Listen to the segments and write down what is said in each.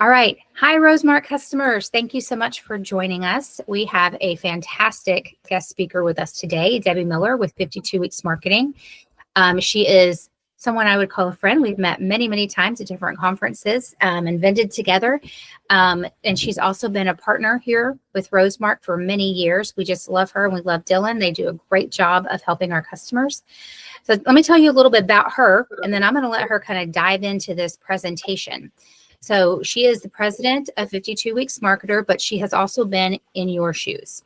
All right. Hi, Rosemark customers. Thank you so much for joining us. We have a fantastic guest speaker with us today, Debbie Miller with 52 Weeks Marketing. She is someone I would call a friend. We've met many, many times at different conferences and vended together. And she's also been a partner here with Rosemark for many years. We just love her and we love Dylan. They do a great job of helping our customers. So let me tell you a little bit about her, and then I'm going to let her kind of dive into this presentation. So she is the president of 52 Weeks Marketer, but she has also been in your shoes.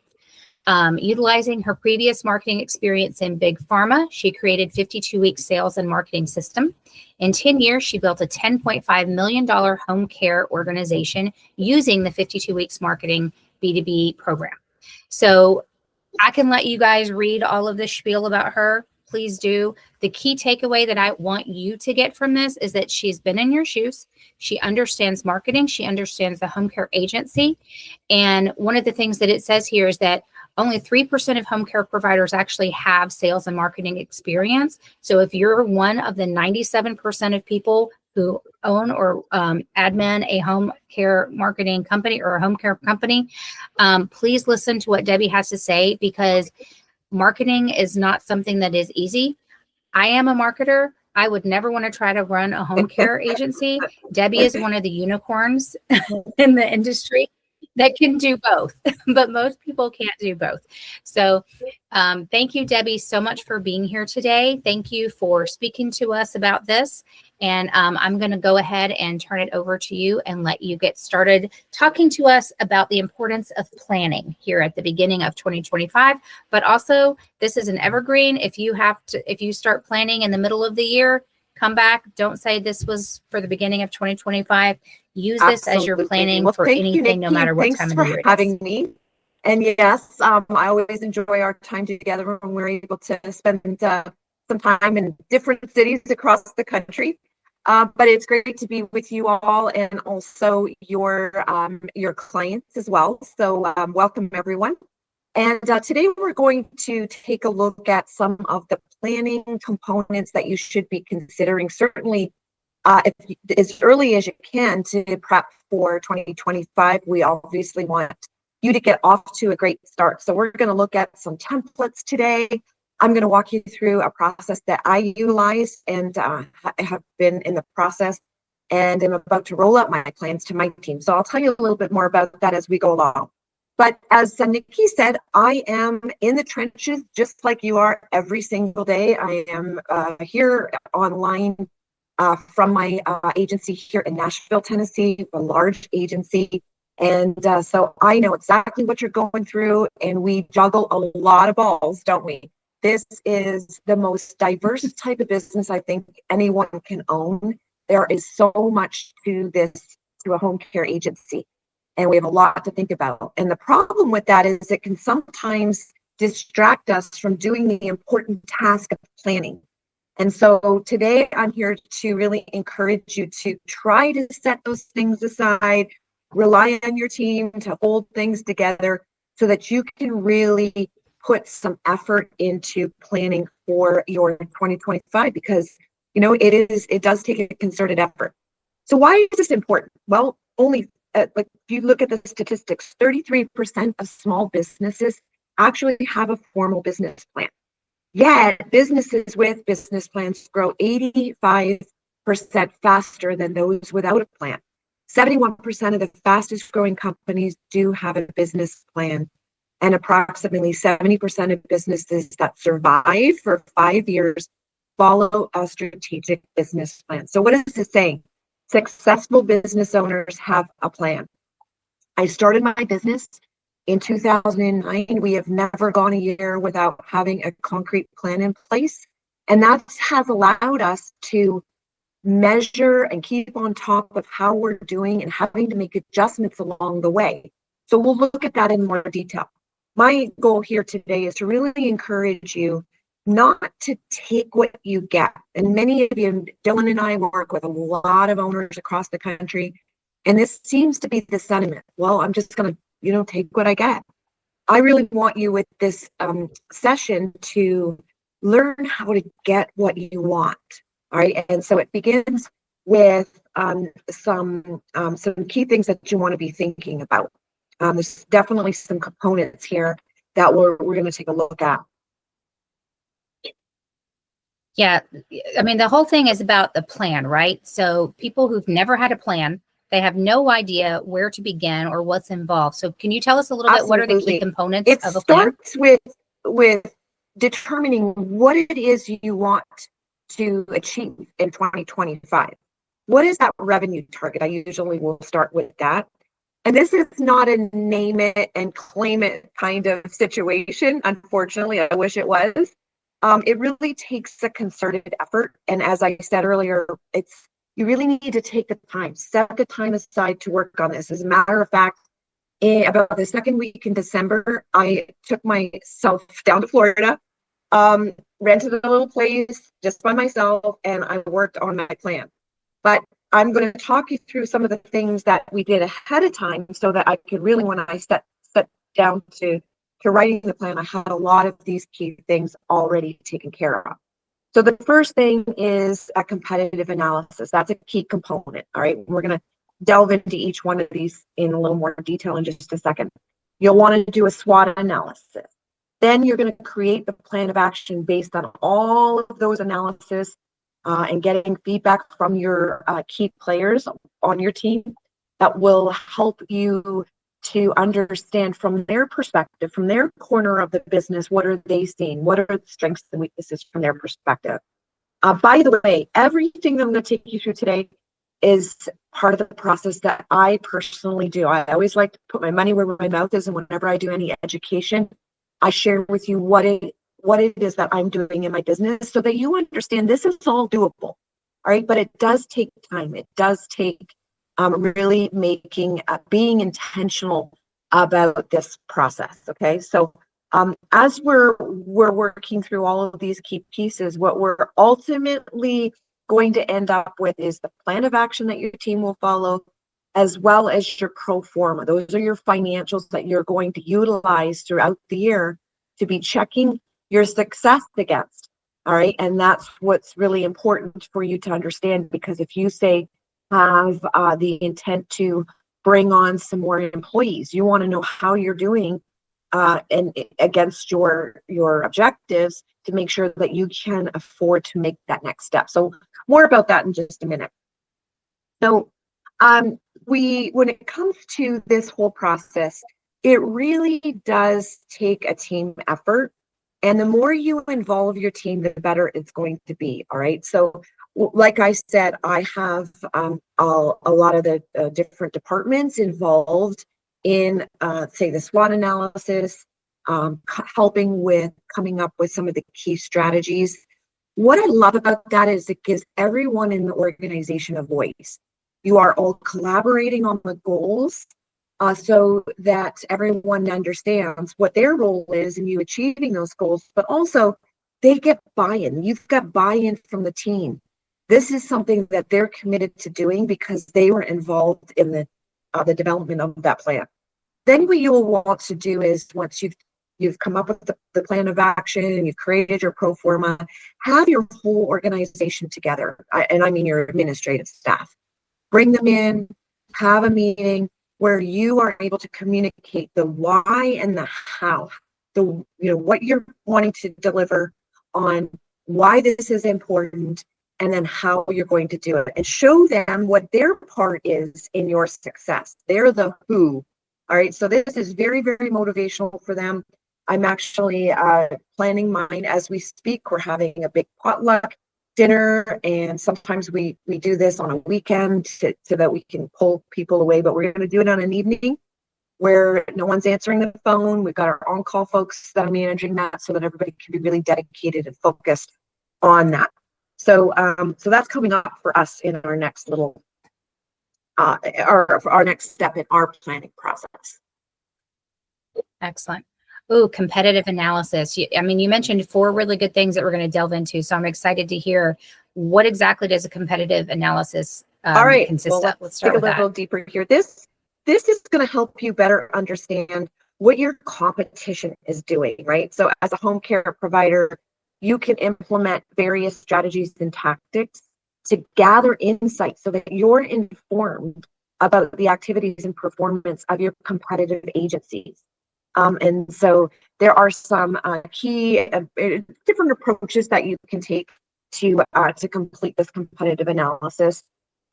Utilizing her previous marketing experience in Big Pharma, she created 52 Weeks Sales and Marketing System. In 10 years, she built a $10.5 million home care organization using the 52 Weeks Marketing B2B program. So I can let you guys read all of this spiel about her. Please do. The key takeaway that I want you to get from this is that she's been in your shoes. She understands marketing. She understands the home care agency. And one of the things that it says here is that only 3% of home care providers actually have sales and marketing experience. So if you're one of the 97% of people who own or admin a home care marketing company or a home care company, please listen to what Debbie has to say, because marketing is not something that is easy. I am a marketer. I would never want to try to run a home care agency. Debbie is one of the unicorns in the industry that can do both, but most people can't do both. So thank you, Debbie, so much for being here today. Thank you for speaking to us about this. And I'm going to go ahead and turn it over to you and let you get started talking to us about the importance of planning here at the beginning of 2025. But also, this is an evergreen. If you start planning in the middle of the year, come back. Don't say this was for the beginning of 2025. Use this as your planning for anything, no matter what time of the year it is. Thanks for having me. And yes, I always enjoy our time together when we're able to spend some time in different cities across the country. But it's great to be with you all, and also your clients as well. So welcome, everyone. And today we're going to take a look at some of the planning components that you should be considering, certainly as early as you can, to prep for 2025. We obviously want you to get off to a great start. So we're going to look at some templates today. I'm going to walk you through a process that I utilize and have been in the process, and I'm about to roll out my plans to my team. So I'll tell you a little bit more about that as we go along. But as Nikki said, I am in the trenches just like you are every single day. I am here online from my agency here in Nashville, Tennessee, a large agency. And so I know exactly what you're going through, and we juggle a lot of balls, don't we? This is the most diverse type of business I think anyone can own. There is so much to this, to a home care agency, and we have a lot to think about. And the problem with that is it can sometimes distract us from doing the important task of planning. And so today I'm here to really encourage you to try to set those things aside, rely on your team to hold things together so that you can really put some effort into planning for your 2025, because it does take a concerted effort. So why is this important? Well, only if you look at the statistics, 33% of small businesses actually have a formal business plan. Yet businesses with business plans grow 85% faster than those without a plan. 71% of the fastest growing companies do have a business plan, and approximately 70% of businesses that survive for 5 years follow a strategic business plan. So what is this saying? Successful business owners have a plan. I started my business in 2009. We have never gone a year without having a concrete plan in place. And that has allowed us to measure and keep on top of how we're doing and having to make adjustments along the way. So we'll look at that in more detail. My goal here today is to really encourage you not to take what you get. And many of you, Dylan and I, work with a lot of owners across the country, and this seems to be the sentiment. Well, I'm just going to, take what I get. I really want you with this session to learn how to get what you want. All right. And so it begins with some key things that you want to be thinking about. There's definitely some components here that we're going to take a look at. Yeah, I mean, the whole thing is about the plan, right? So people who've never had a plan, they have no idea where to begin or what's involved. So can you tell us a little bit, what are the key Absolutely. components It of a plan? starts with determining what it is you want to achieve in 2025. What is that revenue target? I usually will start with that. And this is not a name it and claim it kind of situation. Unfortunately, I wish it was. It really takes a concerted effort. And as I said earlier, you really need to take the time, set the time aside to work on this. As a matter of fact, about the second week in December, I took myself down to Florida, rented a little place just by myself, and I worked on my plan. But I'm going to talk you through some of the things that we did ahead of time so that I could really, when I set down to writing the plan, I had a lot of these key things already taken care of. So the first thing is a competitive analysis. That's a key component. All right. We're going to delve into each one of these in a little more detail in just a second. You'll want to do a SWOT analysis. Then you're going to create the plan of action based on all of those analyses and getting feedback from your key players on your team that will help you to understand from their perspective, from their corner of the business, what are they seeing? What are the strengths and weaknesses from their perspective? By the way, everything that I'm going to take you through today is part of the process that I personally do. I always like to put my money where my mouth is, and whenever I do any education, I share with you what it is that I'm doing in my business so that you understand this is all doable. All right, but it does take time. It does take really being intentional about this process. Okay, so as we're working through all of these key pieces, what we're ultimately going to end up with is the plan of action that your team will follow, as well as your pro forma. Those are your financials that you're going to utilize throughout the year to be checking your success against. All right, and that's what's really important for you to understand, because if you say have the intent to bring on some more employees, you want to know how you're doing and against your objectives to make sure that you can afford to make that next step. So more about that in just a minute. So when it comes to this whole process, it really does take a team effort. And the more you involve your team, the better it's going to be. All right. So like I said, I have a lot of the different departments involved in, say, the SWOT analysis, helping with coming up with some of the key strategies. What I love about that is it gives everyone in the organization a voice. You are all collaborating on the goals so that everyone understands what their role is in you achieving those goals, but also they get buy-in. You've got buy-in from the team. This is something that they're committed to doing because they were involved in the development of that plan. Then what you'll want to do is, once you've come up with the plan of action and you've created your pro forma, have your whole organization together, and I mean your administrative staff. Bring them in, have a meeting where you are able to communicate the why and the how, what you're wanting to deliver on, why this is important, and then how you're going to do it, and show them what their part is in your success. They're the who. All right, so this is very, very motivational for them. I'm actually planning mine as we speak. We're having a big potluck dinner, and sometimes we do this on a weekend so that we can pull people away, but we're going to do it on an evening where no one's answering the phone. We've got our on-call folks that are managing that so that everybody can be really dedicated and focused on that. So that's coming up for us in our next little our next step in our planning process. Excellent. Oh, competitive analysis. I mean, you mentioned 4 really good things that we're going to delve into. So I'm excited to hear, what exactly does a competitive analysis All right, consist of? Let's dig a little deeper here. This is going to help you better understand what your competition is doing, right? So as a home care provider, you can implement various strategies and tactics to gather insights so that you're informed about the activities and performance of your competitive agencies. And so there are some key different approaches that you can take to complete this competitive analysis.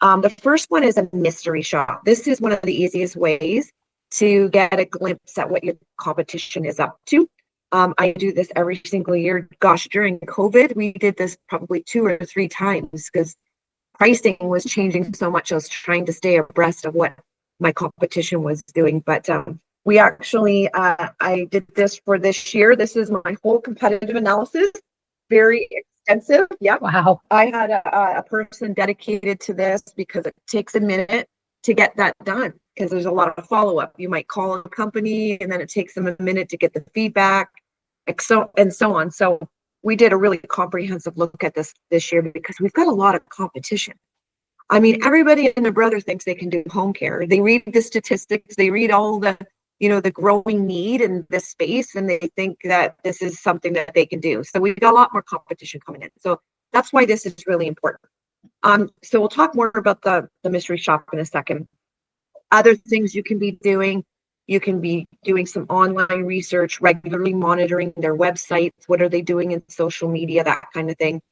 The first one is a mystery shop. This is one of the easiest ways to get a glimpse at what your competition is up to. I do this every single year. Gosh, during COVID, we did this probably 2 or 3 times because pricing was changing so much. I was trying to stay abreast of what my competition was doing. But we actually, I did this for this year. This is my whole competitive analysis. Very extensive. Yep. Wow. I had a person dedicated to this because it takes a minute to get that done because there's a lot of follow-up. You might call a company and then it takes them a minute to get the feedback, and so on. So we did a really comprehensive look at this year because we've got a lot of competition. I mean, everybody and their brother thinks they can do home care. They read the statistics, they read all the, the growing need in this space, and they think that this is something that they can do. So we've got a lot more competition coming in. So that's why this is really important. So we'll talk more about the mystery shop in a second. Other things you can be doing, you can be doing some online research, regularly monitoring their websites. What are they doing in social media, that kind of thing.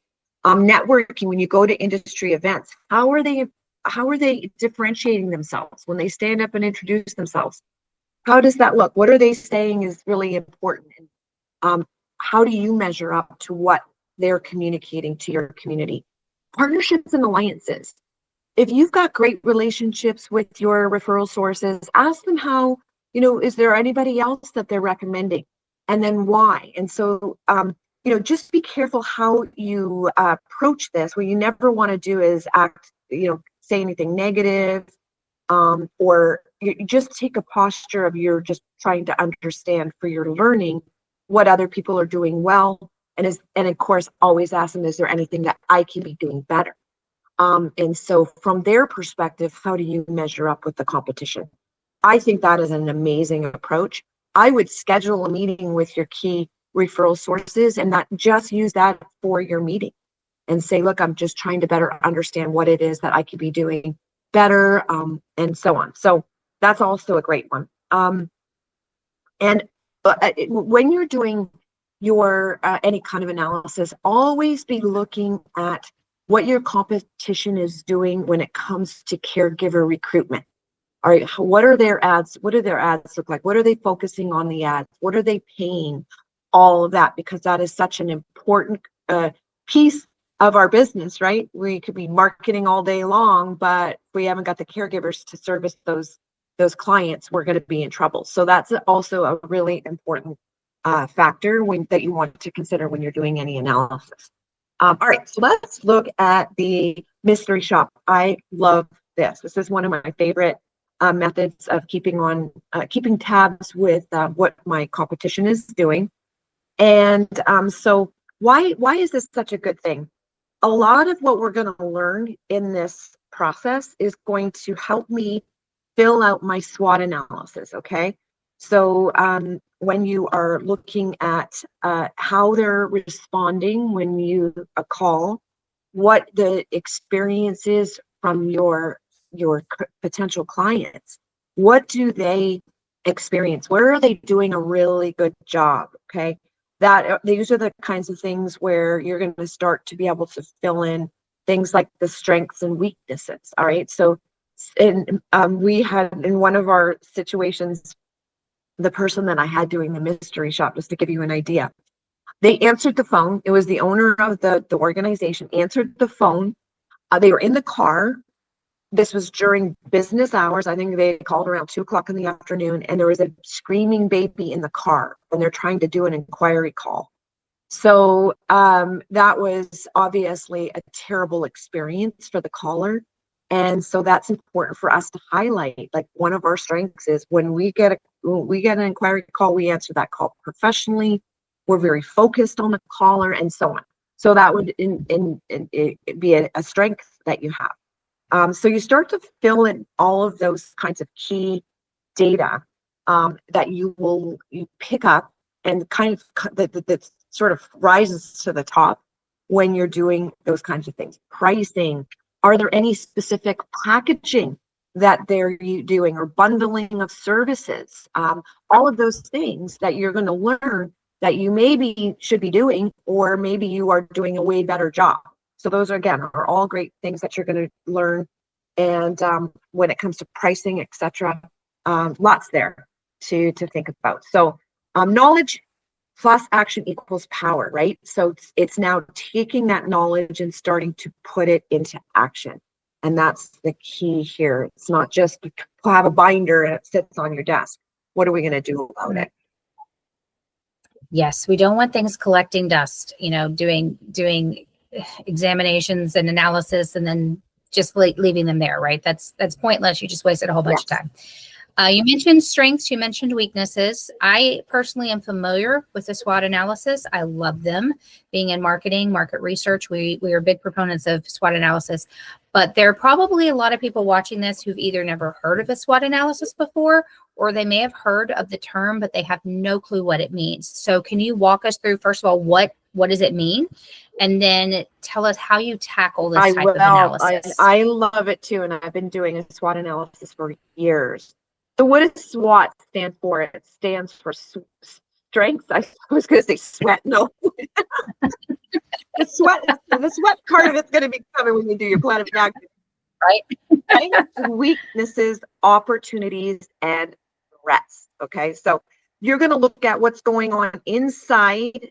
Networking, when you go to industry events, how are they differentiating themselves when they stand up and introduce themselves? How does that look? What are they saying is really important? How do you measure up to what they're communicating to your community? Partnerships and alliances. If you've got great relationships with your referral sources, ask them how, is there anybody else that they're recommending? And then why? And so, just be careful how you approach this. What you never want to do is say anything negative, or you just take a posture of you're just trying to understand for your learning what other people are doing well. And of course, always ask them, is there anything that I can be doing better? And so from their perspective, how do you measure up with the competition? I think that is an amazing approach. I would schedule a meeting with your key referral sources and not just use that for your meeting and say, look, I'm just trying to better understand what it is that I could be doing better, and so on. So that's also a great one. And when you're doing your any kind of analysis, always be looking at what your competition is doing when it comes to caregiver recruitment. All right, what are their ads? What do their ads look like? What are they focusing on the ads? What are they paying? All of that, because that is such an important piece of our business, right? We could be marketing all day long, but if we haven't got the caregivers to service those clients, we're going to be in trouble. So that's also a really important factor that you want to consider when you're doing any analysis. All right, so let's look at the mystery shop. I love this. This is one of my favorite methods of keeping tabs with what my competition is doing. And so why is this such a good thing? A lot of what we're going to learn in this process is going to help me fill out my SWOT analysis, okay? So when you are looking at how they're responding when you call, what the experience is from your potential clients, what do they experience? Where are they doing a really good job, okay? These are the kinds of things where you're going to start to be able to fill in things like the strengths and weaknesses. All right. So we had in one of our situations, the person that I had doing the mystery shop, just to give you an idea, they answered the phone. It was the owner of the organization answered the phone. They were in the car. This was during business hours. I think they called around 2:00 in the afternoon, and there was a screaming baby in the car, and they're trying to do an inquiry call. So that was obviously a terrible experience for the caller. And so that's important for us to highlight. Like, one of our strengths is when we get an inquiry call, we answer that call professionally. We're very focused on the caller, and so on. So that would be a strength that you have. So you start to fill in all of those kinds of key data that you pick up and kind of that sort of rises to the top. when you're doing those kinds of things. Pricing, are there any specific packaging that they're doing, or bundling of services? All of those things that you're going to learn that you maybe should be doing, or maybe you are doing a way better job. So those are, again, are all great things that you're going to learn. And when it comes to pricing, etc., lots there to think about. So knowledge plus action equals power, right? So it's now taking that knowledge and starting to put it into action. And that's the key here. It's not just to have a binder and it sits on your desk. What are we going to do about it? Yes, we don't want things collecting dust, doing examinations and analysis and then just leaving them there, right? That's pointless. You just wasted a whole bunch of time. You mentioned strengths, you mentioned weaknesses. I personally am familiar with the SWOT analysis. I love them. Being in marketing, market research, we are big proponents of SWOT analysis, but there are probably a lot of people watching this who've either never heard of a SWOT analysis before, or they may have heard of the term, but they have no clue what it means. So can you walk us through, first of all, what does it mean? And then tell us how you tackle this type of analysis. I love it too. And I've been doing a SWOT analysis for years. So what does SWOT stand for? It stands for strengths. I was going to say sweat. No. the sweat part of it's going to be coming when you do your plan of action. Right? Weaknesses, opportunities, and threats. Okay. So you're going to look at what's going on inside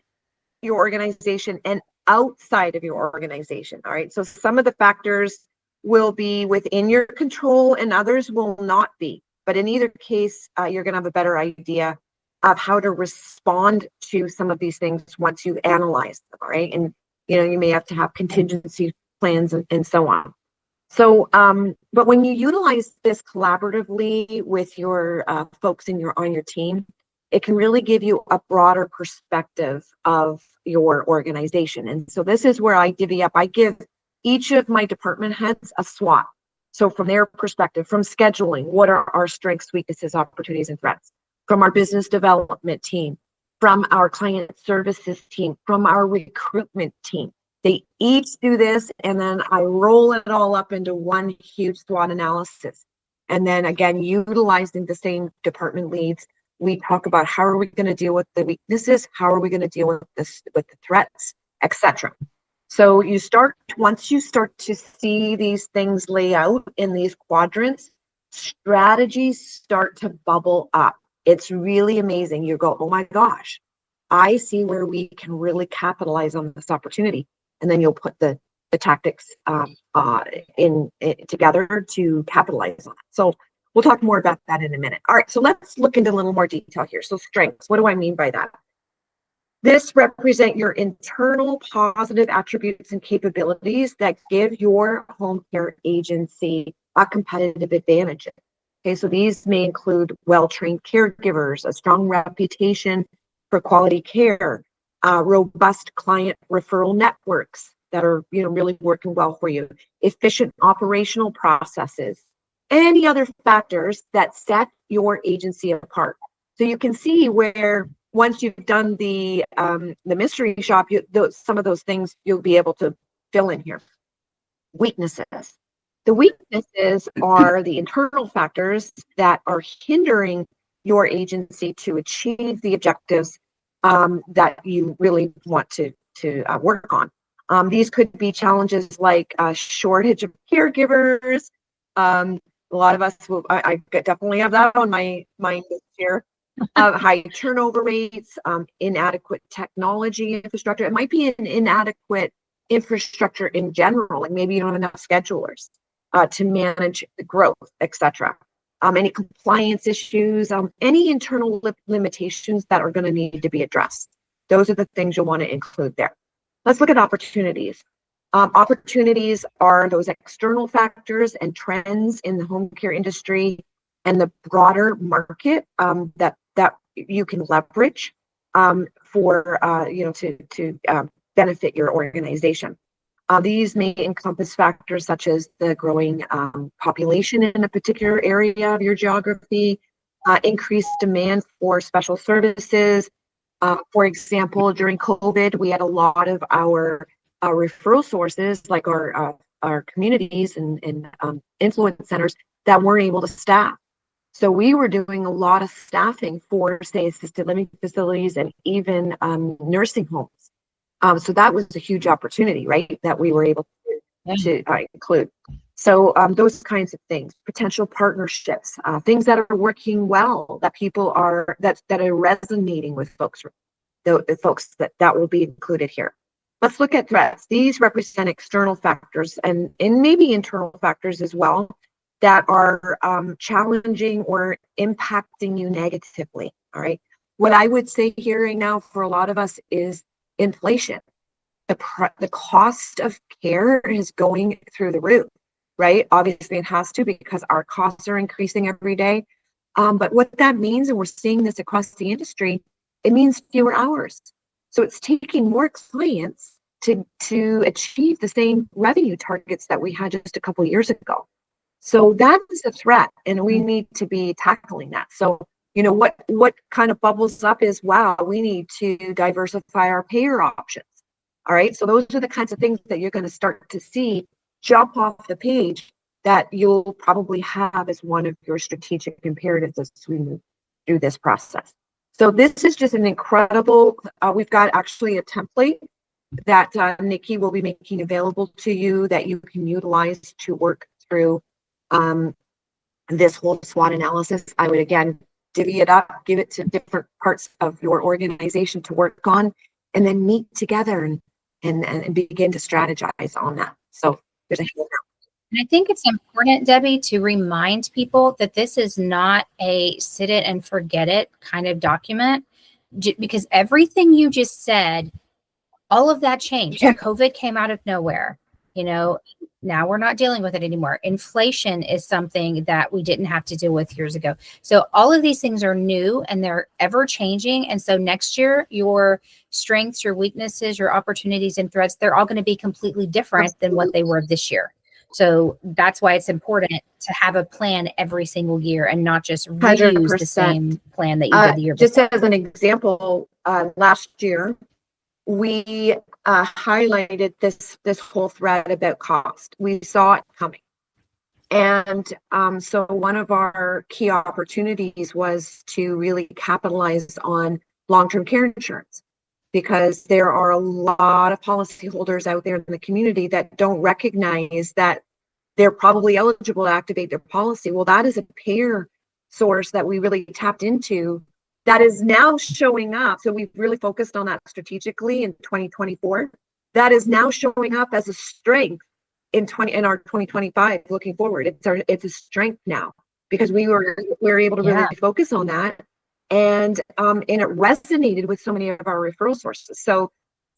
your organization and outside of your organization. All right. So some of the factors will be within your control and others will not be. But in either case, you're going to have a better idea of how to respond to some of these things once you analyze them, all right? And, you may have to have contingency plans and so on. So, but when you utilize this collaboratively with your folks on your team, it can really give you a broader perspective of your organization. And so this is where I divvy up. I give each of my department heads a SWOT. So from their perspective, from scheduling, what are our strengths, weaknesses, opportunities, and threats? From our business development team, from our client services team, from our recruitment team. They each do this, and then I roll it all up into one huge SWOT analysis. And then again, utilizing the same department leads, we talk about how are we going to deal with the weaknesses, how are we going to deal with this, with the threats, etc. So once you start to see these things lay out in these quadrants, strategies start to bubble up. It's really amazing. You go, oh my gosh, I see where we can really capitalize on this opportunity. And then you'll put the tactics in together to capitalize on it. So we'll talk more about that in a minute. All right, so let's look into a little more detail here. So strengths, what do I mean by that? This represent your internal positive attributes and capabilities that give your home care agency a competitive advantage. Okay, so these may include well-trained caregivers, a strong reputation for quality care, robust client referral networks that are, really working well for you, efficient operational processes, any other factors that set your agency apart. So you can see where once you've done the mystery shop, some of those things you'll be able to fill in here. Weaknesses. The weaknesses are the internal factors that are hindering your agency to achieve the objectives that you really want to work on. These could be challenges like a shortage of caregivers. A lot of us I definitely have that on my mind this year. High turnover rates, inadequate technology infrastructure. It might be an inadequate infrastructure in general, and maybe you don't have enough schedulers to manage the growth, etc. Any compliance issues, any internal limitations that are going to need to be addressed. Those are the things you'll want to include there. Let's look at opportunities. Opportunities are those external factors and trends in the home care industry and the broader market that you can leverage for to benefit your organization. These may encompass factors such as the growing population in a particular area of your geography, increased demand for special services. For example, during COVID, we had a lot of our referral sources like our communities and influence centers that weren't able to staff. So we were doing a lot of staffing for, say, assisted living facilities and even nursing homes. So that was a huge opportunity, right? That we were able to include. So those kinds of things, potential partnerships, things that are working well, that people are that are resonating with folks, the folks that will be included here. Let's look at threats. These represent external factors and maybe internal factors as well that are challenging or impacting you negatively. All right. What I would say here right now for a lot of us is inflation. The cost of care is going through the roof, right? Obviously, it has to because our costs are increasing every day. But what that means, and we're seeing this across the industry, it means fewer hours. So it's taking more clients to achieve the same revenue targets that we had just a couple of years ago. So that is a threat, and we need to be tackling that. So, what kind of bubbles up is, wow, we need to diversify our payer options. All right. So those are the kinds of things that you're going to start to see jump off the page that you'll probably have as one of your strategic imperatives as we move through this process. So this is just an incredible, we've got actually a template that Nikki will be making available to you that you can utilize to work through this whole SWOT analysis. I would again divvy it up, give it to different parts of your organization to work on, and then meet together and begin to strategize on that. So there's a handout. And I think it's important, Debbie, to remind people that this is not a sit it and forget it kind of document, because everything you just said, all of that changed. Yeah. COVID came out of nowhere. Now we're not dealing with it anymore. Inflation is something that we didn't have to deal with years ago. So all of these things are new and they're ever changing. And so next year, your strengths, your weaknesses, your opportunities and threats, they're all going to be completely different than what they were this year. So that's why it's important to have a plan every single year and not just reuse 100%. the same plan that you did the year before. Just as an example, last year, we highlighted this whole thread about cost. We saw it coming. And so one of our key opportunities was to really capitalize on long-term care insurance, because there are a lot of policyholders out there in the community that don't recognize that they're probably eligible to activate their policy. Well, that is a payer source that we really tapped into that is now showing up. So we've really focused on that strategically in 2024. That is now showing up as a strength in our 2025 looking forward. It's a strength now because we were able to really focus on that. And it resonated with so many of our referral sources. So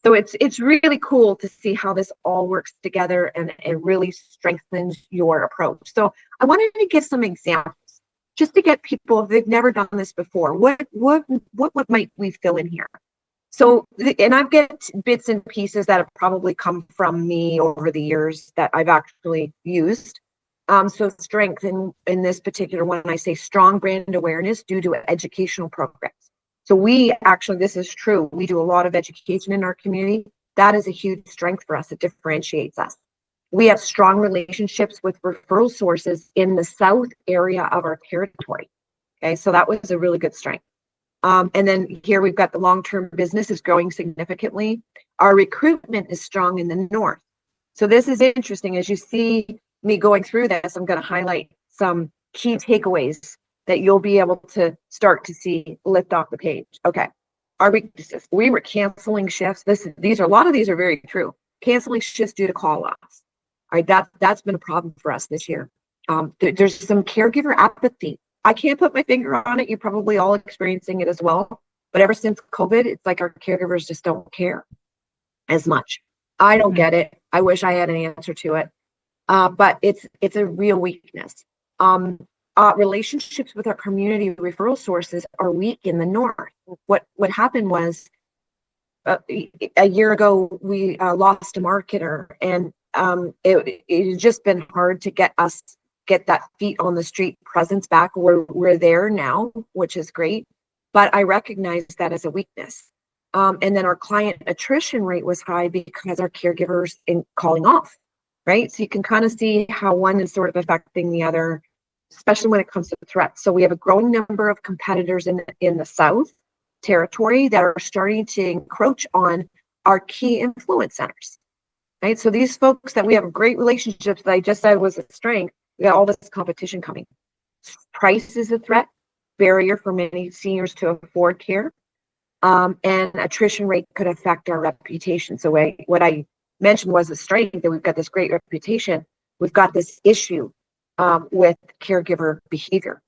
it's really cool to see how this all works together and it really strengthens your approach. So I wanted to give some examples just to get people, if they've never done this before, what might we fill in here? So, and I've got bits and pieces that have probably come from me over the years that I've actually used. So strength in this particular one, I say strong brand awareness due to educational programs. So we actually, this is true. We do a lot of education in our community. That is a huge strength for us. It differentiates us. We have strong relationships with referral sources in the south area of our territory. Okay, so that was a really good strength. And then here we've got the long-term business is growing significantly. Our recruitment is strong in the north. So this is interesting. As you see me going through this, I'm going to highlight some key takeaways that you'll be able to start to see lift off the page. Okay, our weaknesses. We were canceling shifts. A lot of these are very true. Canceling shifts due to call-offs. All right, that's been a problem for us this year. There's some caregiver apathy. I can't put my finger on it. You're probably all experiencing it as well. But ever since COVID, it's like our caregivers just don't care as much. I don't get it. I wish I had an answer to it. But it's a real weakness. Relationships with our community referral sources are weak in the north. What happened was a year ago, we lost a marketer, and it's just been hard to get that feet on the street presence back. We're there now, which is great, but I recognize that as a weakness. And then our client attrition rate was high because our caregivers in calling off, right? So you can kind of see how one is sort of affecting the other, especially when it comes to threats. So we have a growing number of competitors in the South territory that are starting to encroach on our key influence centers, right? So these folks that we have great relationships that I just said was a strength, we got all this competition coming. Price is a threat, barrier for many seniors to afford care. And attrition rate could affect our reputation. So what I mentioned was a strength that we've got this great reputation. We've got this issue with caregiver behavior.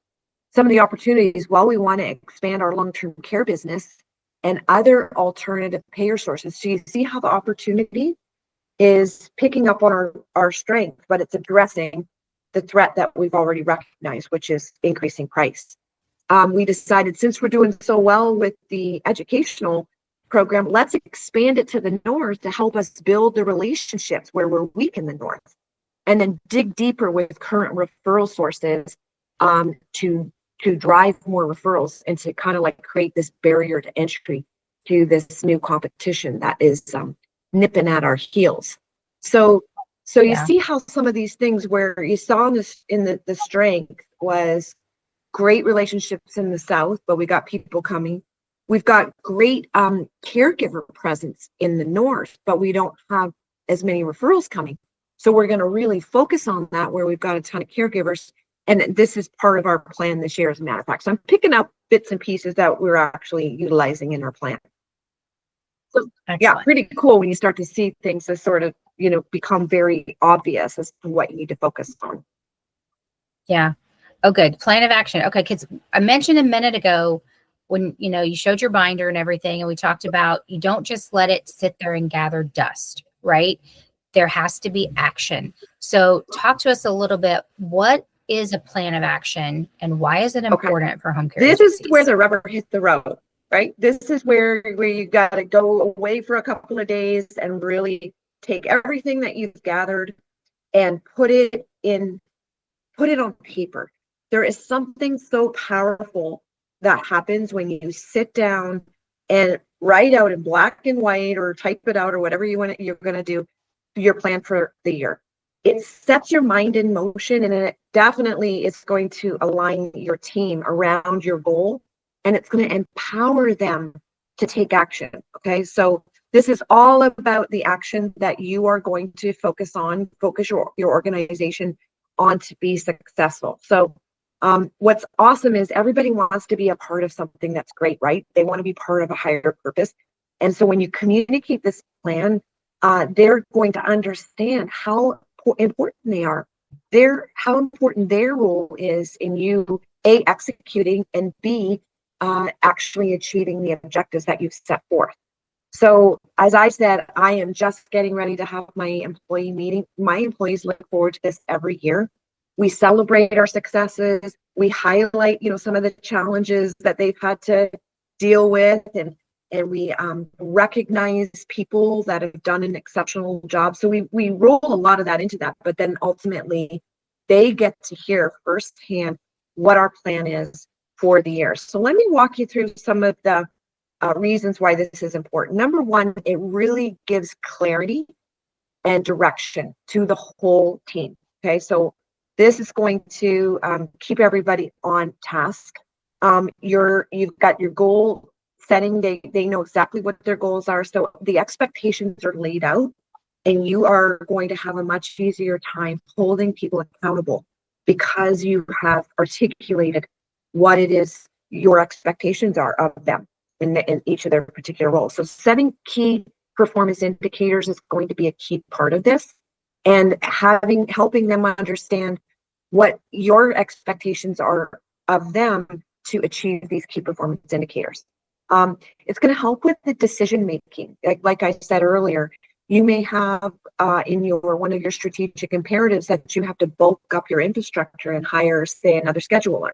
Some of the opportunities, while we want to expand our long-term care business and other alternative payer sources. So you see how the opportunity is picking up on our strength, but it's addressing the threat that we've already recognized, which is increasing price. We decided, since we're doing so well with the educational program, let's expand it to the north to help us build the relationships where we're weak in the north, and then dig deeper with current referral sources to drive more referrals and to kind of like create this barrier to entry to this new competition that is nipping at our heels. So you see how some of these things where you saw this in the strength was great relationships in the South, but we got people coming. We've got great caregiver presence in the North, but we don't have as many referrals coming. So we're going to really focus on that where we've got a ton of caregivers. And this is part of our plan this year, as a matter of fact. So I'm picking up bits and pieces that we're actually utilizing in our plan. So yeah, pretty cool when you start to see things as sort of, become very obvious as to what you need to focus on. Yeah. Oh, good. Plan of action. Okay, kids, I mentioned a minute ago when, you showed your binder and everything, and we talked about you don't just let it sit there and gather dust, right? There has to be action. So talk to us a little bit. What is a plan of action and why is it important for home care agencies? Is where the rubber hits the road, right? This is where you got to go away for a couple of days and really take everything that you've gathered and put it on paper. There is something so powerful that happens when you sit down and write out in black and white or type it out or whatever you're going to do your plan for the year. It sets your mind in motion, and it definitely is going to align your team around your goal, and it's going to empower them to take action. Okay, so this is all about the action that you are going to focus your organization on to be successful. So what's awesome is everybody wants to be a part of something that's great, right? They want to be part of a higher purpose. And so when you communicate this plan, they're going to understand how important they are, how important their role is in you, A, executing, and B, actually achieving the objectives that you've set forth. So as I said, I am just getting ready to have my employee meeting. My employees look forward to this every year. We celebrate our successes. We highlight, some of the challenges that they've had to deal with, and we recognize people that have done an exceptional job. So we roll a lot of that into that, but then ultimately they get to hear firsthand what our plan is for the year. So let me walk you through some of the reasons why this is important. Number one, it really gives clarity and direction to the whole team. Okay, so this is going to keep everybody on task. You've got your goal setting. They know exactly what their goals are. So the expectations are laid out, and you are going to have a much easier time holding people accountable because you have articulated what it is your expectations are of them in each of their particular roles. So setting key performance indicators is going to be a key part of this, and helping them understand what your expectations are of them to achieve these key performance indicators. It's going to help with the decision making. Like I said earlier, you may have in one of your strategic imperatives that you have to bulk up your infrastructure and hire, say, another scheduler.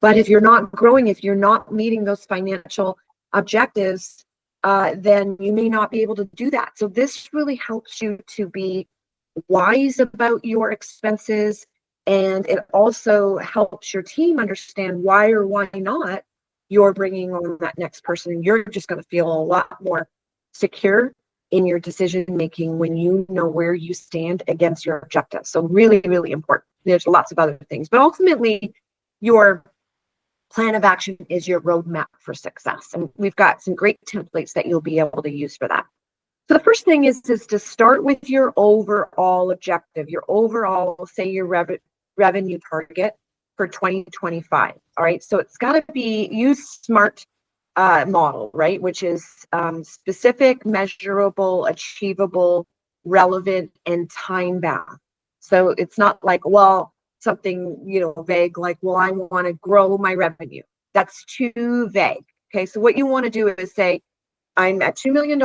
But if you're not growing, if you're not meeting those financial objectives, then you may not be able to do that. So this really helps you to be wise about your expenses, and it also helps your team understand why or why not you're bringing on that next person, you're just going to feel a lot more secure in your decision making when you know where you stand against your objectives. So really, really important. There's lots of other things, but ultimately your plan of action is your roadmap for success. And we've got some great templates that you'll be able to use for that. So the first thing is to start with your overall objective, your overall, say your revenue target for 2025. All right. So it's got to be, use SMART model, right? Which is specific, measurable, achievable, relevant, and time bound. So it's not like, well, something, vague, like, well, I want to grow my revenue. That's too vague. Okay. So what you want to do is say, I'm at $2 million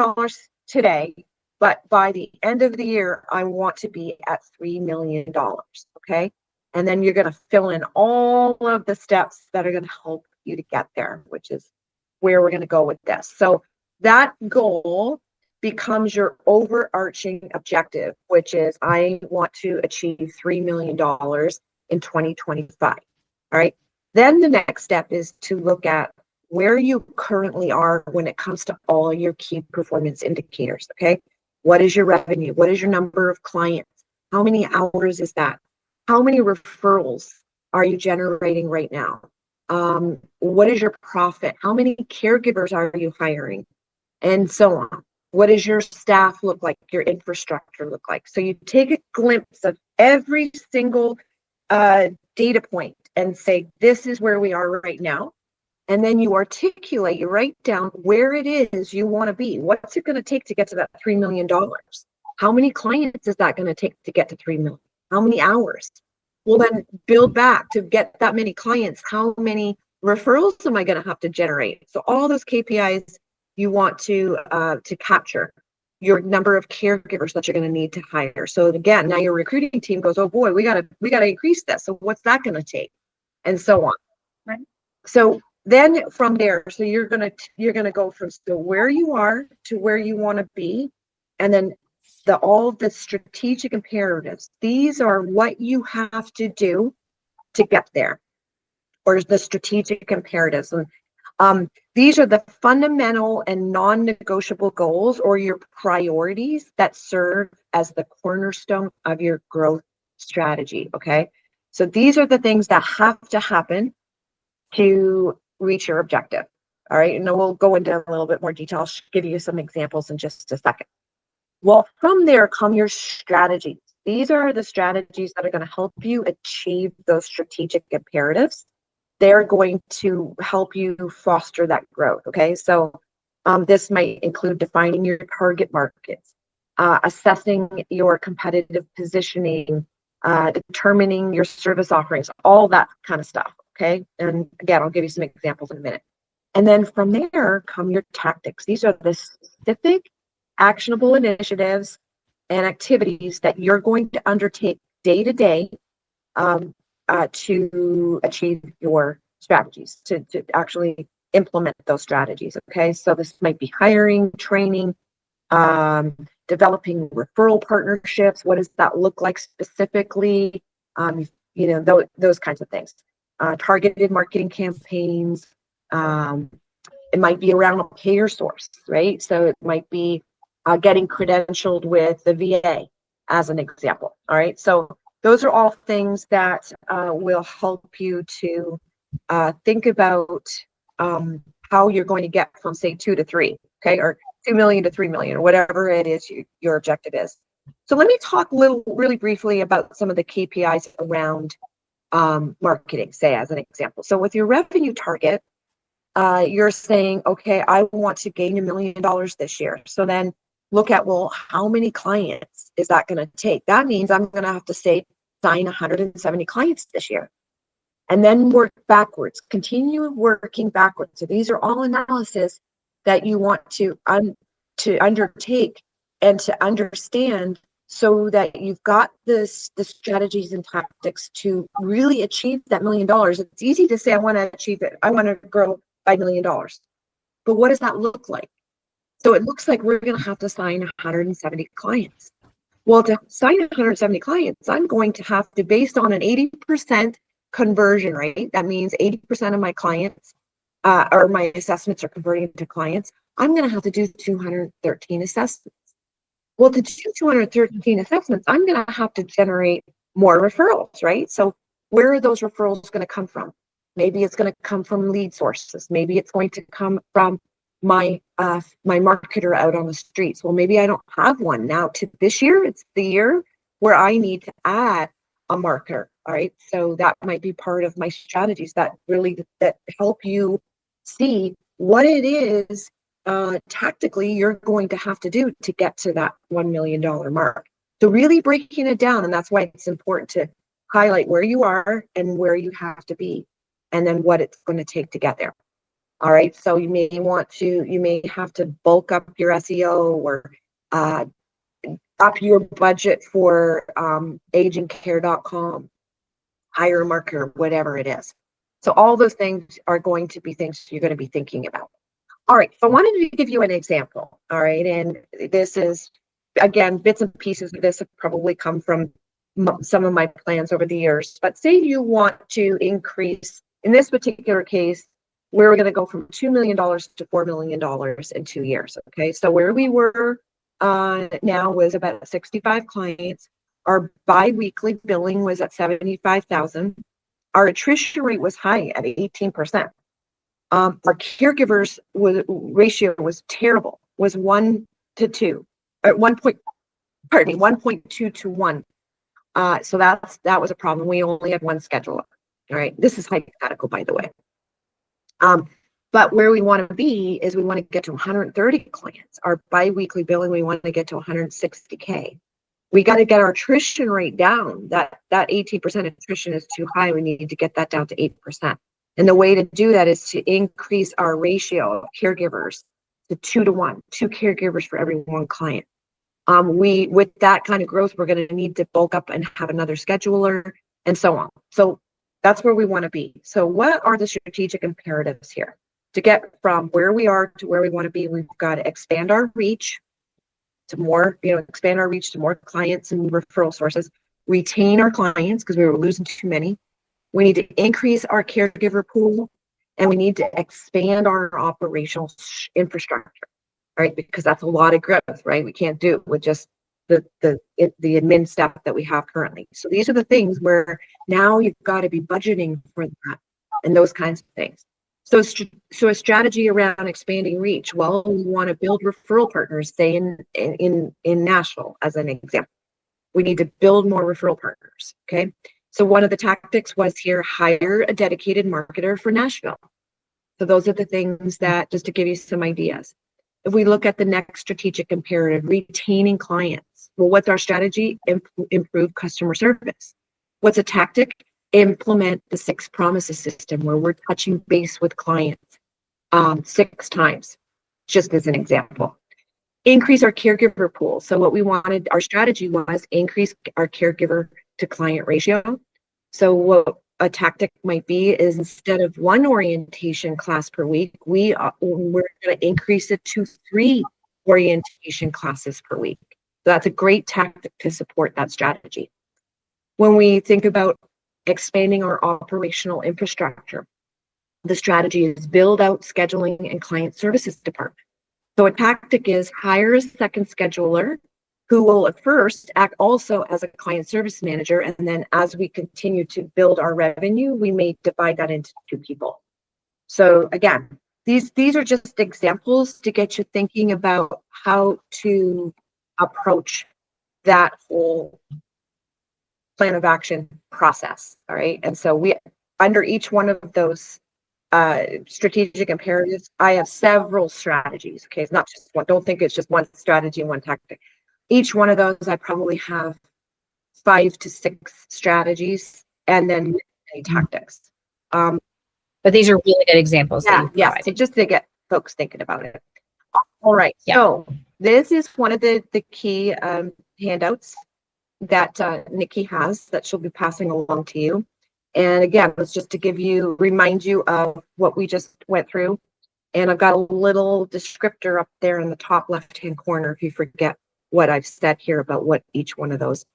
today, but by the end of the year, I want to be at $3 million. Okay. And then you're going to fill in all of the steps that are going to help you to get there, which is where we're going to go with this. So that goal becomes your overarching objective, which is I want to achieve $3 million in 2025. All right. Then the next step is to look at where you currently are when it comes to all your key performance indicators. Okay. What is your revenue? What is your number of clients? How many hours is that? How many referrals are you generating right now? What is your profit? How many caregivers are you hiring? And so on. What does your staff look like? Your infrastructure look like? So you take a glimpse of every single data point and say, this is where we are right now. And then you articulate, you write down where it is you want to be. What's it going to take to get to that $3 million? How many clients is that going to take to get to 3 million? How many hours? Well, then build back to get that many clients. How many referrals am I going to have to generate? So all those KPIs you want to capture. Your number of caregivers that you're going to need to hire. So again, now your recruiting team goes, oh boy, we gotta increase this. So what's that going to take? And so on. Right. So then from there, so you're gonna go from still where you are to where you want to be, and then all the strategic imperatives. These are what you have to do to get there, or the strategic imperatives. And these are the fundamental and non-negotiable goals or your priorities that serve as the cornerstone of your growth strategy. Okay, so these are the things that have to happen to reach your objective. All right, and we'll go into a little bit more detail. I'll give you some examples in just a second. Well, from there come your strategies. These are the strategies that are going to help you achieve those strategic imperatives. They're going to help you foster that growth. Okay, so this might include defining your target markets, assessing your competitive positioning, determining your service offerings, all that kind of stuff. Okay. And again, I'll give you some examples in a minute. And then from there come your tactics. These are the specific actionable initiatives and activities that you're going to undertake day to day to achieve your strategies, to actually implement those strategies. Okay. So this might be hiring, training, developing referral partnerships. What does that look like specifically? Those kinds of things. Targeted marketing campaigns. It might be around a payer source, right? So it might be getting credentialed with the VA as an example. All right. So those are all things that will help you to think about how you're going to get from, say, 2 to 3, okay, or 2 million to 3 million, or whatever it is your objective is. So let me talk really briefly about some of the KPIs around marketing, say, as an example. So with your revenue target, you're saying, okay, I want to gain $1 million this year. So then look at, well, how many clients is that going to take? That means I'm going to have to sign 170 clients this year. And then work backwards, continue working backwards. So these are all analysis that you want to undertake and to understand, so that you've got the strategies and tactics to really achieve that $1 million. It's easy to say, I want to achieve it. I want to grow by $1 million. But what does that look like? So it looks like we're going to have to sign 170 clients. Well, to sign 170 clients, I'm going to have to, based on an 80% conversion rate, that means 80% of my clients or my assessments are converting to clients, I'm going to have to do 213 assessments. Well, to do 213 assessments, I'm going to have to generate more referrals, right? So where are those referrals going to come from? Maybe it's going to come from lead sources. Maybe it's going to come from my my marketer out on the streets. Well, maybe I don't have one now. To this year, it's the year where I need to add a marketer. All right, so that might be part of my strategies that help you see what it is tactically you're going to have to do to get to that $1 million mark. So really breaking it down, and that's why it's important to highlight where you are and where you have to be, and then what it's going to take to get there. All right, so you may have to bulk up your SEO or up your budget for agingcare.com, hire a marketer, whatever it is. So all those things are going to be things you're going to be thinking about. All right, so I wanted to give you an example. All right, and this is, again, bits and pieces of this have probably come from some of my plans over the years. But say you want to increase, in this particular case, we're going to go from $2 million to $4 million in 2 years. Okay, so where we were now was about 65 clients. Our bi-weekly billing was at 75,000. Our attrition rate was high at 18%. Our caregivers ratio was terrible, was 1 to 2, at 1.2 to 1. So that was a problem. We only had one scheduler. All right, this is hypothetical, by the way. But where we want to be is we want to get to 130 clients. Our bi-weekly billing, we want to get to 160K. We got to get our attrition rate down. That 18% attrition is too high. We need to get that down to 8%. And the way to do that is to increase our ratio of caregivers to 2 to 1, 2 caregivers for every 1 client. With that kind of growth, we're going to need to bulk up and have another scheduler and so on. So that's where we want to be. So what are the strategic imperatives here? To get from where we are to where we want to be, we've got to expand our reach to more, expand our reach to more clients and referral sources, retain our clients because we were losing too many. We need to increase our caregiver pool, and we need to expand our operational infrastructure, right? Because that's a lot of growth, right? We can't do it with just the admin stuff that we have currently. So these are the things where now you've got to be budgeting for that and those kinds of things. So a strategy around expanding reach. Well, we want to build referral partners, say in Nashville, as an example. We need to build more referral partners, okay? So one of the tactics was here, hire a dedicated marketer for Nashville. So those are the things that, just to give you some ideas. If we look at the next strategic imperative, retaining clients. Well, what's our strategy? Improve customer service. What's a tactic? Implement the 6 promises system where we're touching base with clients 6 times, just as an example. Increase our caregiver pool. So what we wanted, our strategy was increase our caregiver to client ratio. So what a tactic might be is instead of 1 orientation class per week, we're going to increase it to 3 orientation classes per week. So that's a great tactic to support that strategy. When we think about expanding our operational infrastructure, the strategy is build out scheduling and client services department. So a tactic is hire a second scheduler who will at first act also as a client service manager. And then as we continue to build our revenue, we may divide that into 2 people. So again, these are just examples to get you thinking about how to approach that whole plan of action process. All right. And so we, under each one of those strategic imperatives, I have several strategies. Okay. It's not just one. Don't think it's just one strategy and one tactic. Each one of those, I probably have 5 to 6 strategies and then tactics. But these are really good examples. Yeah. So just to get folks thinking about it. All right. Yeah. So this is one of the key handouts that Nikki has that she'll be passing along to you. And again, it's just to remind you of what we just went through. And I've got a little descriptor up there in the top left-hand corner if you forget what I've said here about what each one of those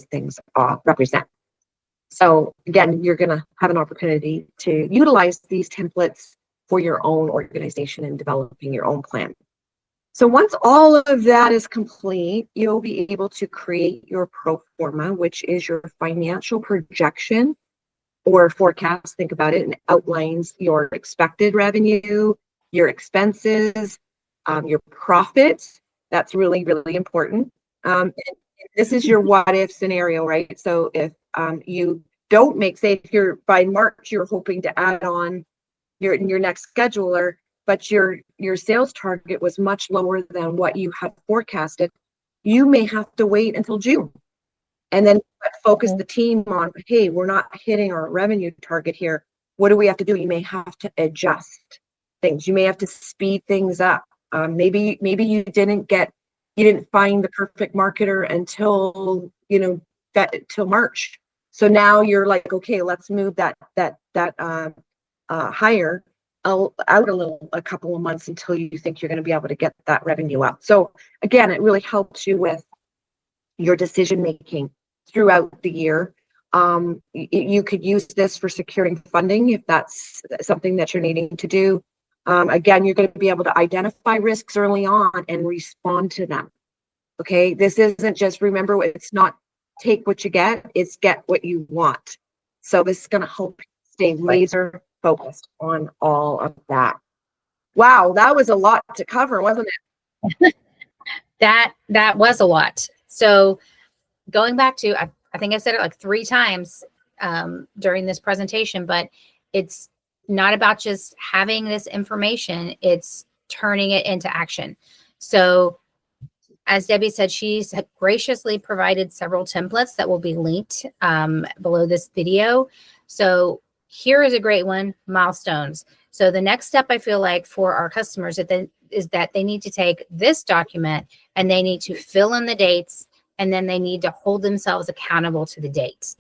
things represent. So again, you're going to have an opportunity to utilize these templates for your own organization and developing your own plan. So once all of that is complete, you'll be able to create your pro forma, which is your financial projection or forecast. Think about it, and outlines your expected revenue, your expenses, your profits. That's really, really important. And this is your what if scenario, right? So if you don't make, say, if you're by March, you're hoping to add on your next scheduler, but your sales target was much lower than what you had forecasted, you may have to wait until June and then focus the team on, hey, we're not hitting our revenue target here. What do we have to do? You may have to adjust things. You may have to speed things up. Maybe you didn't find the perfect marketer until, till March. So now you're like, okay, let's move that hire out a couple of months until you think you're going to be able to get that revenue up. So again, it really helps you with your decision making throughout the year. You could use this for securing funding if that's something that you're needing to do. Again, you're going to be able to identify risks early on and respond to them. Okay, this isn't just, remember, it's not take what you get, it's get what you want. So this is going to help stay laser focused on all of that. Wow, that was a lot to cover, wasn't it? That was a lot. So going back to, I think I said it like 3 times during this presentation, but it's not about just having this information, it's turning it into action. So as Debbie said, she's graciously provided several templates that will be linked below this video. So here is a great one, milestones. So the next step, I feel like, for our customers is that they need to take this document and they need to fill in the dates, and then they need to hold themselves accountable to the dates.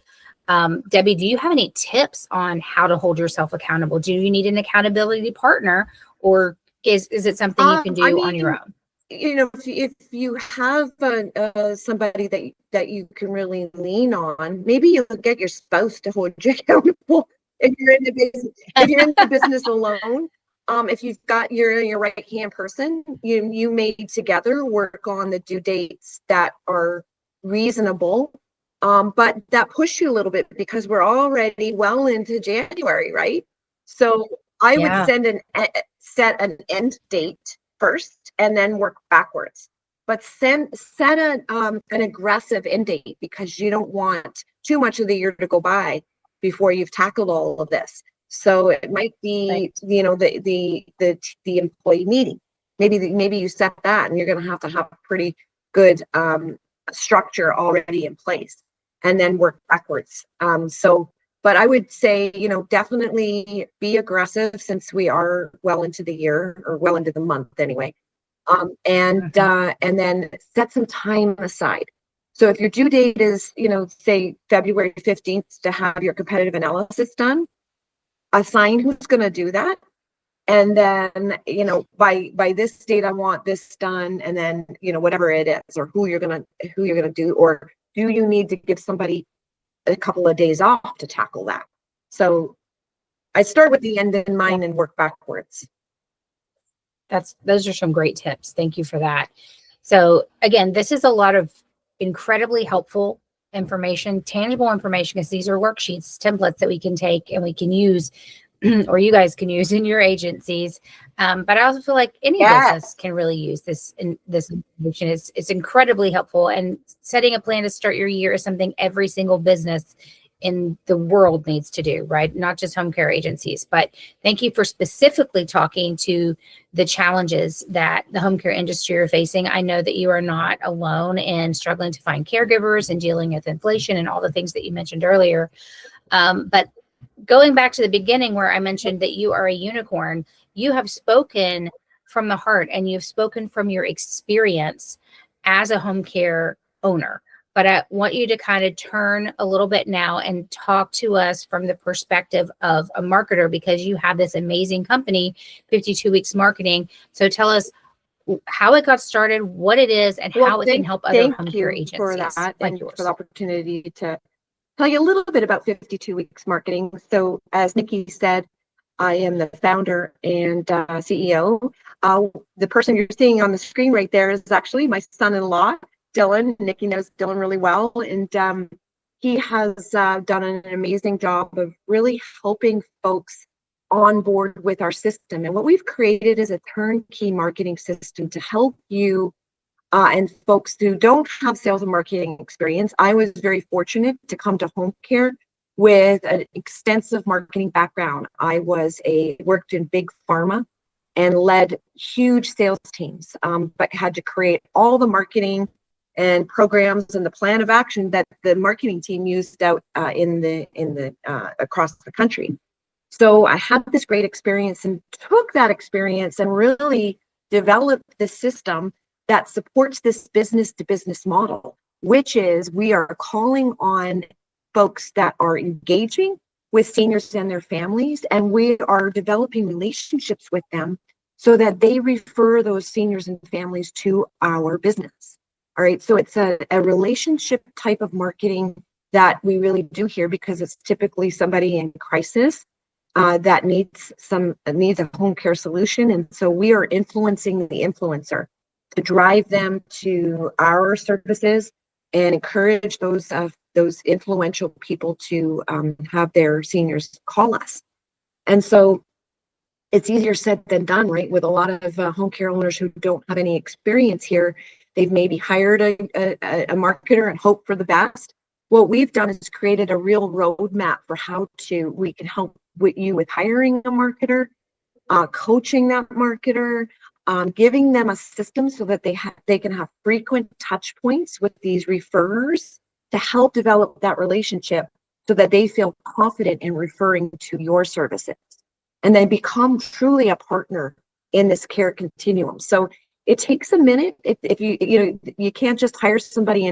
Debbie, do you have any tips on how to hold yourself accountable? Do you need an accountability partner, or is it something you can do on your own? If you have somebody that you can really lean on, maybe you'll get your spouse to hold you accountable. If you're in the business alone, if you've got your right hand person, you may together work on the due dates that are reasonable, but that push you a little bit because we're already well into January, right? So I would set an end date first and then work backwards. But set an aggressive end date, because you don't want too much of the year to go by before you've tackled all of this. So it might be, the employee meeting. Maybe you set that, and you're going to have a pretty good structure already in place, and then work backwards. But I would say, definitely be aggressive, since we are well into the year, or well into the month anyway. And then set some time aside. So if your due date is, say February 15th to have your competitive analysis done, assign who's going to do that. And then, by this date, I want this done. And then, whatever it is, or who you're going to do, or do you need to give somebody a couple of days off to tackle that? So I start with the end in mind and work backwards. Those are some great tips. Thank you for that. So again, this is a lot of incredibly helpful information, tangible information, because these are worksheets, templates that we can take and we can use, or you guys can use in your agencies. But I also feel like any business can really use this information. It's incredibly helpful, and setting a plan to start your year is something every single business in the world needs to do, right? Not just home care agencies. But thank you for specifically talking to the challenges that the home care industry are facing. I know that you are not alone in struggling to find caregivers and dealing with inflation and all the things that you mentioned earlier. But going back to the beginning, where I mentioned that you are a unicorn, you have spoken from the heart, and you've spoken from your experience as a home care owner. But I want you to kind of turn a little bit now and talk to us from the perspective of a marketer, because you have this amazing company, 52 Weeks Marketing. So tell us how it got started, what it is, and how it can help other home care agencies for that, like and yours. for the opportunity to tell you a little bit about 52 Weeks Marketing. So as Nikki said, I am the founder and CEO. The person you're seeing on the screen right there is actually my son-in-law, Dylan. Nikki knows Dylan really well, and he has done an amazing job of really helping folks on board with our system. And what we've created is a turnkey marketing system to help you and folks who don't have sales and marketing experience. I was very fortunate to come to home care with an extensive marketing background. I worked in big pharma and led huge sales teams, but had to create all the marketing and programs and the plan of action that the marketing team used out across the country. So I had this great experience and took that experience and really developed the system that supports this business to business model, which is we are calling on folks that are engaging with seniors and their families, and we are developing relationships with them so that they refer those seniors and families to our business. All right, so it's a relationship type of marketing that we really do here, because it's typically somebody in crisis that needs a home care solution, and so we are influencing the influencer to drive them to our services and encourage those influential people to have their seniors call us. And so it's easier said than done, right? With a lot of home care owners who don't have any experience here, they've maybe hired a marketer and hope for the best. What we've done is created a real roadmap for how we can help you with hiring a marketer, coaching that marketer, giving them a system so that they can have frequent touch points with these referrers to help develop that relationship so that they feel confident in referring to your services and then become truly a partner in this care continuum. So it takes a minute. If you can't just hire somebody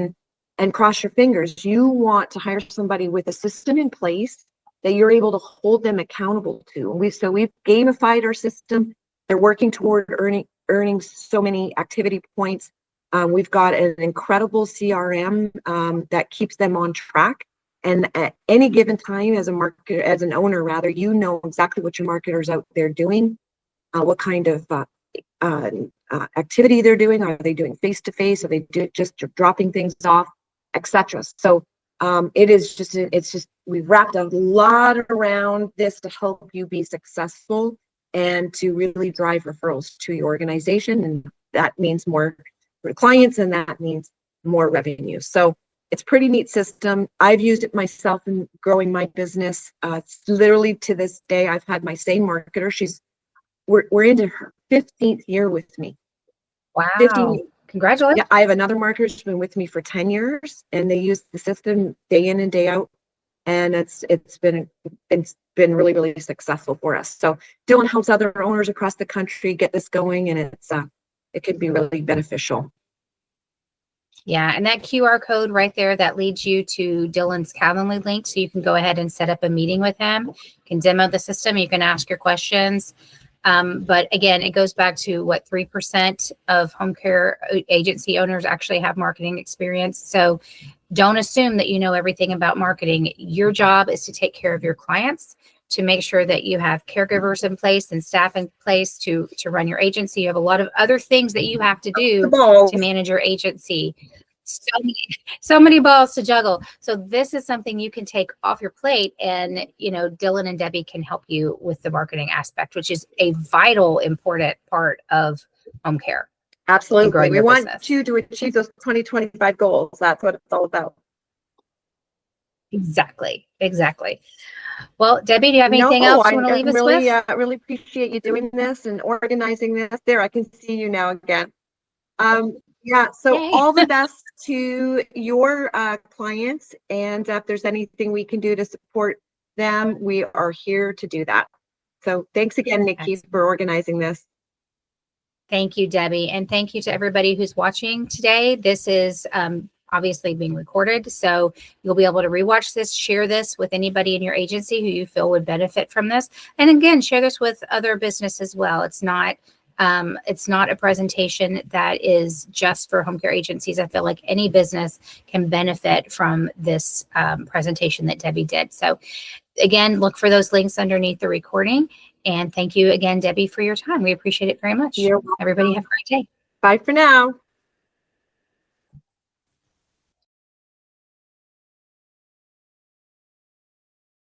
and cross your fingers. You want to hire somebody with a system in place that you're able to hold them accountable to. And we've gamified our system. They're working toward earning so many activity points. We've got an incredible CRM that keeps them on track. And at any given time, as an owner, rather, you know exactly what your marketer's out there doing, what kind of activity they're doing. Are they doing face-to-face? Are they just dropping things off, etc. So we've wrapped a lot around this to help you be successful and to really drive referrals to your organization. And that means more clients, and that means more revenue. So it's a pretty neat system. I've used it myself in growing my business. It's literally to this day, I've had my same marketer. We're into her 15th year with me. Wow. 15. Congratulations. Yeah, I have another marketer who's been with me for 10 years, and they use the system day in and day out. And it's been really, really successful for us. So Dylan helps other owners across the country get this going, and it can be really beneficial. Yeah, and that QR code right there that leads you to Dylan's Calendly link, so you can go ahead and set up a meeting with him. You can demo the system. You can ask your questions. But again, it goes back to what 3% of home care agency owners actually have marketing experience. So don't assume that you know everything about marketing. Your job is to take care of your clients, to make sure that you have caregivers in place and staff in place to run your agency. You have a lot of other things that you have to do to manage your agency. So many balls to juggle. So this is something you can take off your plate, and Dylan and Debbie can help you with the marketing aspect, which is a vital, important part of home care. Absolutely. We want you to achieve those 2025 goals. That's what it's all about. Exactly. Well, Debbie, do you have anything else you want to leave us with? I really appreciate you doing this and organizing this. There, I can see you now again. Yeah, so Yay. All the best to your clients, and if there's anything we can do to support them, we are here to do that. So thanks again, Nikki, Excellent. For organizing this. Thank you, Debbie, and thank you to everybody who's watching today. This is obviously being recorded, so you'll be able to rewatch this, share this with anybody in your agency who you feel would benefit from this, and again, share this with other business as well. It's not It's not a presentation that is just for home care agencies. I feel like any business can benefit from this presentation that Debbie did. So again, look for those links underneath the recording. And thank you again, Debbie, for your time. We appreciate it very much. You're welcome. Everybody have a great day. Bye for now.